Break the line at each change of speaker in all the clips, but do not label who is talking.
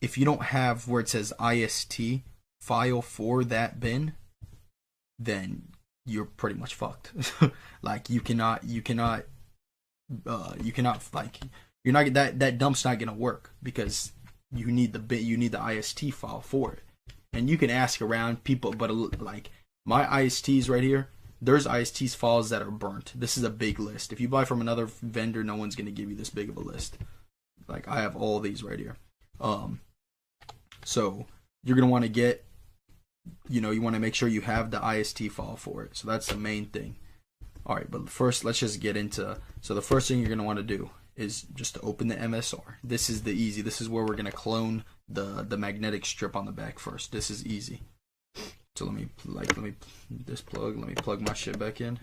if you don't have where it says IST file for that bin, then you're pretty much fucked. Like you cannot like you're not that dump's not gonna work because you need the IST file for it. And you can ask around people, but like my ISTs right here, there's ISTs files that are burnt. This is a big list. If you buy from another vendor, no one's gonna give you this big of a list. Like I have all these right here. So you're gonna want to get, you want to make sure you have the IST file for it. So that's the main thing. All right, but first let's just get into. So the first thing you're gonna want to do is just to open the MSR. This is the easy. This is where we're gonna clone the magnetic strip on the back first. This is easy. So let me plug my shit back in.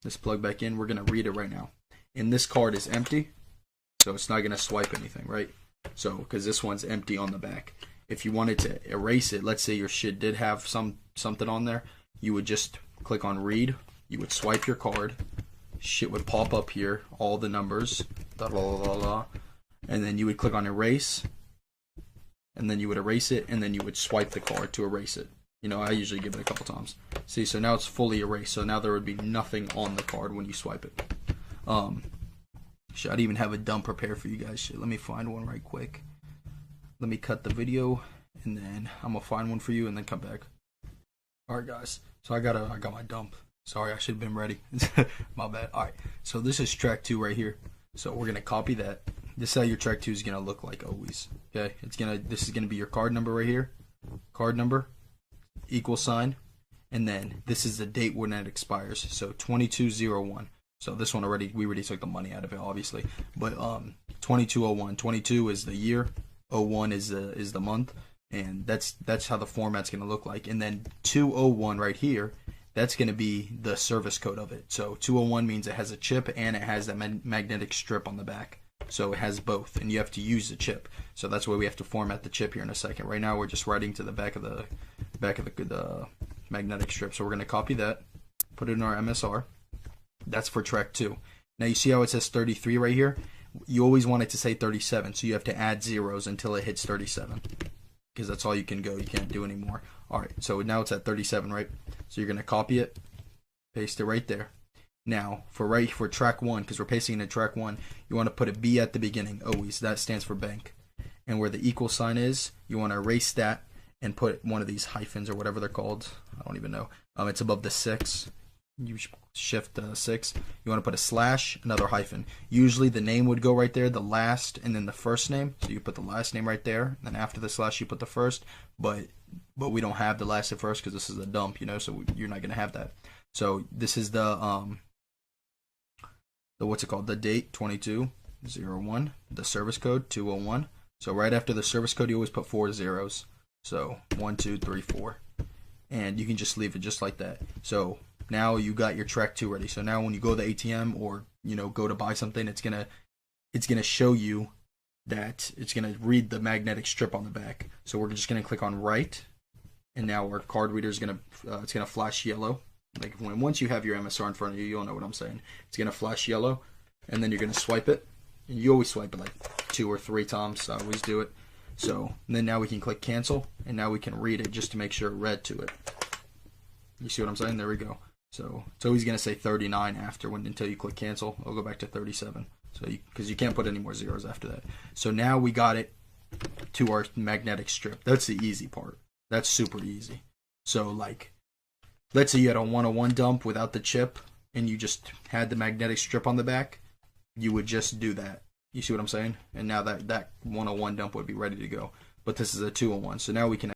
This plug back in. We're gonna read it right now. And this card is empty, so it's not gonna swipe anything, right? So because this one's empty on the back. If you wanted to erase it, let's say your shit did have something on there, you would just click on read. You would swipe your card. Shit would pop up here, all the numbers, and then you would click on erase, and then you would erase it, and then you would swipe the card to erase it. I usually give it a couple times. See, so now it's fully erased, so now there would be nothing on the card when you swipe it. Shit, I'd even have a dump prepared for you guys. Shit, let me find one right quick. Let me cut the video, and then I'm gonna find one for you, and then come back. Alright guys, so I got my dump. Sorry, I should have been ready. My bad. Alright, so this is track 2 right here. So we're gonna copy that. This is how your track 2 is gonna look like always. Okay, this is gonna be your card number right here. Card number, $, and then this is the date when it expires. So 2201. So this one we already took the money out of it, obviously. But 2201. 22 is the year, 01 is the month, and that's how the format's gonna look like. And then 201 right here, that's going to be the service code of it. So 201 means it has a chip and it has that magnetic strip on the back. So it has both, and you have to use the chip. So that's why we have to format the chip here in a second. Right now we're just writing to the back of the magnetic strip. So we're going to copy that, put it in our MSR. That's for track 2. Now you see how it says 33 right here? You always want it to say 37, so you have to add zeros until it hits 37. Because that's all you can go. You can't do anymore. Alright, so now it's at 37, right? So you're going to copy it, paste it right there. Now, for track 1, because we're pasting it in track 1, you want to put a B at the beginning, always. That stands for bank. And where the equal sign is, you want to erase that and put one of these hyphens or whatever they're called. I don't even know. It's above the 6. You shift 6. You want to put a slash, another hyphen. Usually the name would go right there, the last, and then the first name. So you put the last name right there. And then after the slash, you put the first. But we don't have the last and first because this is a dump, so you're not going to have that. So this is the what's it called? The date, 2201. The service code, 201. So right after the service code, you always put 4 zeros. So 1, 2, 3, 4. And you can just leave it just like that. So now you got your track 2 ready. So now when you go to the ATM or go to buy something, it's gonna show you that it's gonna read the magnetic strip on the back. So we're just gonna click on write, and now our card reader is gonna it's gonna flash yellow. Like once you have your MSR in front of you, you'll know what I'm saying. It's gonna flash yellow, and then you're gonna swipe it. And you always swipe it like 2 or 3 times. So I always do it. So then now we can click cancel, and now we can read it just to make sure it read to it. You see what I'm saying? There we go. So it's always going to say 39 until you click cancel. It'll go back to 37. So because you can't put any more zeros after that. So now we got it to our magnetic strip. That's the easy part. That's super easy. So like, let's say you had a 101 dump without the chip, and you just had the magnetic strip on the back. You would just do that. You see what I'm saying? And now that 101 dump would be ready to go. But this is a 201. So now we can